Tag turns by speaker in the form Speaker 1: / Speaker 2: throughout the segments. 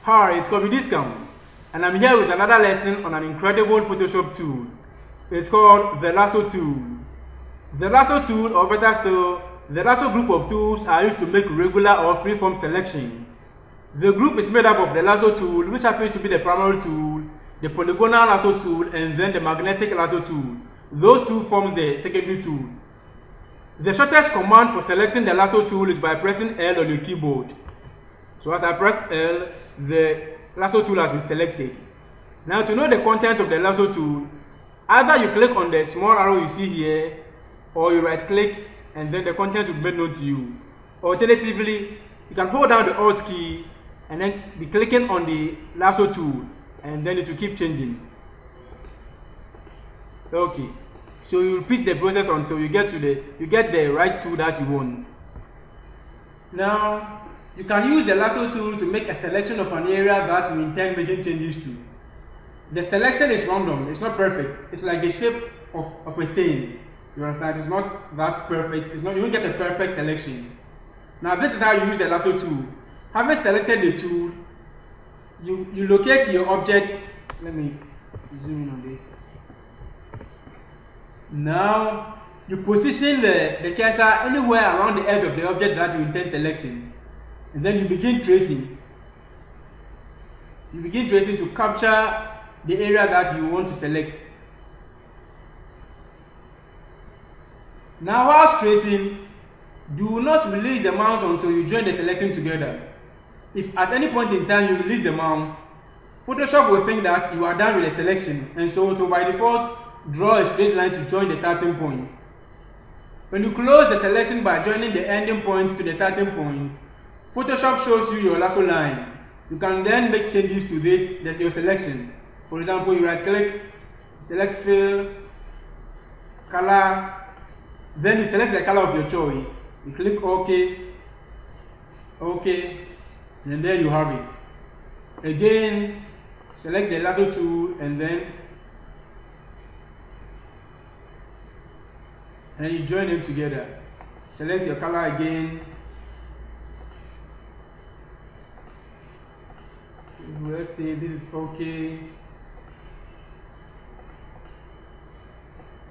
Speaker 1: Hi, it's Kobe Discount, and I'm here with another lesson on an incredible Photoshop tool. It's called the Lasso tool. The Lasso tool, or better still, the Lasso group of tools are used to make regular or freeform selections. The group is made up of the Lasso tool, which happens to be the primary tool, the polygonal lasso tool, and then the magnetic lasso tool. Those two forms the secondary tool. The shortest command for selecting the lasso tool is by pressing L on your keyboard. So as I press L, the lasso tool has been selected. Now to know the content of the lasso tool, either you click on the small arrow you see here, or you right click and then the content will be made known to you. Alternatively, you can hold down the Alt key and then be clicking on the lasso tool, and then it will keep changing. Okay, so you repeat the process until you get the right tool that you want. Now you can use the lasso tool to make a selection of an area that you intend making changes to. The selection is random, it's not perfect. It's like the shape of a stain. You understand? It's not that perfect. You don't get a perfect selection. Now this is how you use the lasso tool. Having selected the tool, you locate your object. Let me zoom in on this. Now you position the cursor anywhere around the edge of the object that you intend selecting, and then you begin tracing. You begin tracing to capture the area that you want to select. Now while tracing, do not release the mouse until you join the selection together. If at any point in time you release the mouse, Photoshop will think that you are done with the selection, and so it will by default draw a straight line to join the starting point. When you close the selection by joining the ending point to the starting point, Photoshop shows you your lasso line. You can then make changes to your selection. For example, you right click, select fill, color, then you select the color of your choice. You click OK, OK, and there you have it. Again, select the lasso tool and then you join them together. Select your color again. Let's say this is OK.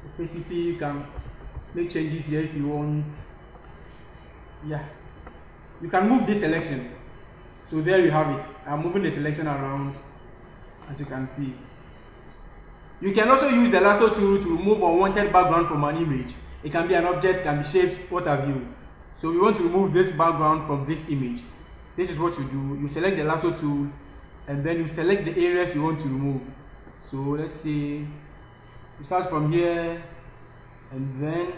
Speaker 1: Opacity, you can make changes here if you want. Yeah, you can move this selection. So there you have it. I'm moving the selection around, as you can see. You can also use the lasso tool to remove unwanted background from an image. It can be an object, can be shapes, what have you. So we want to remove this background from this image. This is what you do. You select the lasso tool and then you select the areas you want to remove. So let's say you start from here and then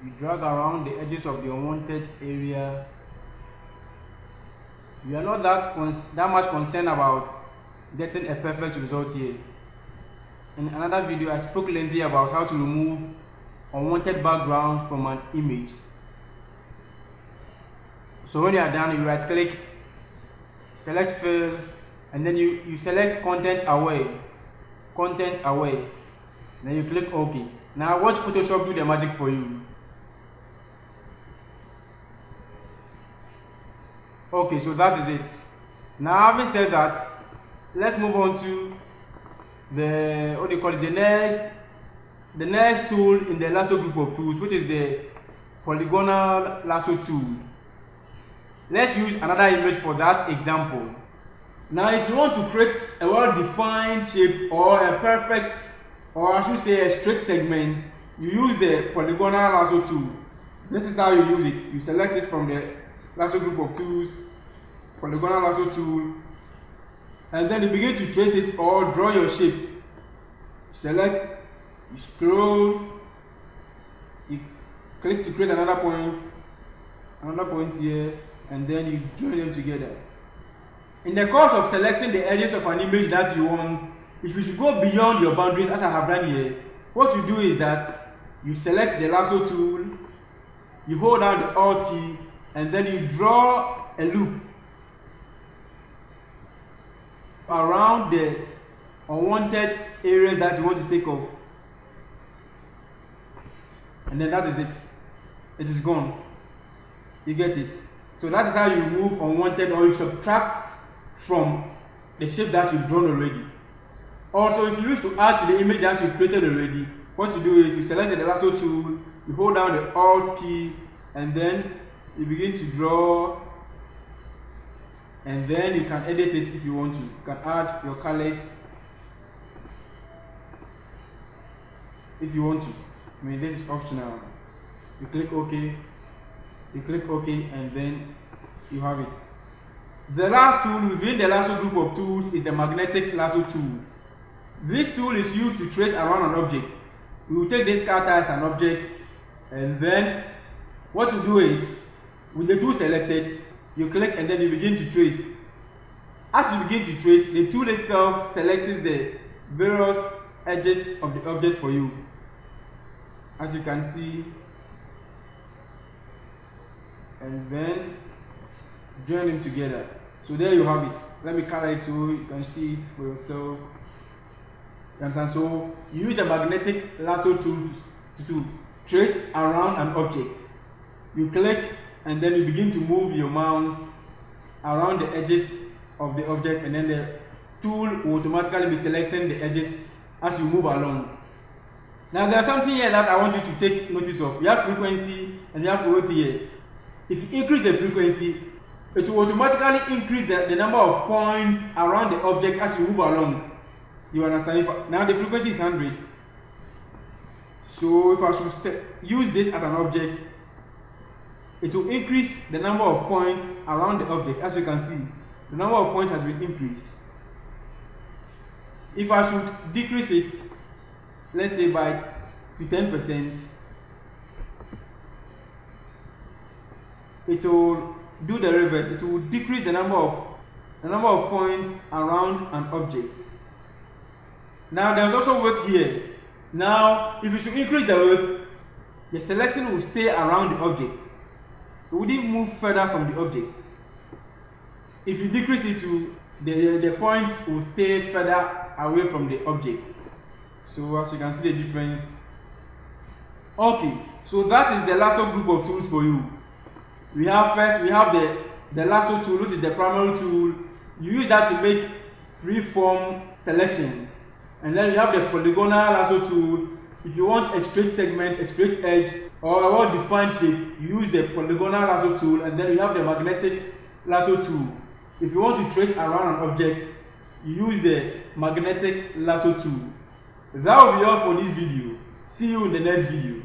Speaker 1: you drag around the edges of the unwanted area. We are not that much concerned about getting a perfect result here. In another video, I spoke lengthy about how to remove unwanted backgrounds from an image. So when you are done, you right click, select fill, and then you select content away. Then you click OK. Now watch Photoshop do the magic for you. Okay, so that is it. Now having said that, let's move on to the next tool in the lasso group of tools, which is the polygonal lasso tool. Let's use another image for that example. Now if you want to create a well-defined shape or a perfect, or I should say a straight segment, you use the polygonal lasso tool. This is how you use it. You select it from the lasso group of tools, polygonal lasso tool, and then you begin to trace it or draw your shape. Select, you scroll, you click to create another point here, and then you join them together. In the course of selecting the edges of an image that you want, if you should go beyond your boundaries as I have done here, what you do is that you select the lasso tool, you hold down the Alt key, and then you draw a loop around the unwanted areas that you want to take off. And then that is it. It is gone. You get it. So that is how you remove unwanted, or you subtract from the shape that you've drawn already. Also, if you wish to add to the image that you've created already, what you do is you select the lasso tool, you hold down the Alt key, and then you begin to draw, and then you can edit it if you want to. You can add your colors if you want to. I mean, this is optional. You click OK, and then you have it. The last tool within the lasso group of tools is the magnetic lasso tool. This tool is used to trace around an object. We will take this cutter as an object, and then what you do is, with the tool selected, you click and then you begin to trace. As you begin to trace, the tool itself selects the various edges of the object for you. As you can see, and then join them together. So there you have it. Let me color it so you can see it for yourself. You understand? So you use the magnetic lasso tool to trace around an object. You click and then you begin to move your mouse around the edges of the object, and then the tool will automatically be selecting the edges as you move along. Now there's something here that I want you to take notice of. You have frequency and you have width here. If you increase the frequency, it will automatically increase the number of points around the object as you move along. You understand? Now the frequency is 100. So if I should use this as an object, it will increase the number of points around the object. As you can see, the number of points has been increased. If I should decrease it, let's say by 10%, it will do the reverse. It will decrease the number of points around an object. Now there's also width here. Now if you should increase the width, the selection will stay around the object. It wouldn't move further from the object. If you decrease it to the points will stay further away from the object. So as you can see the difference. Okay, so that is the lasso group of tools for you. We have the lasso tool, which is the primary tool. You use that to make free-form selections. And then you have the polygonal lasso tool. If you want a straight segment, a straight edge, or a well-defined shape, you use the polygonal lasso tool. And then you have the magnetic lasso tool. If you want to trace around an object, you use the magnetic lasso tool. That will be all for this video. See you in the next video.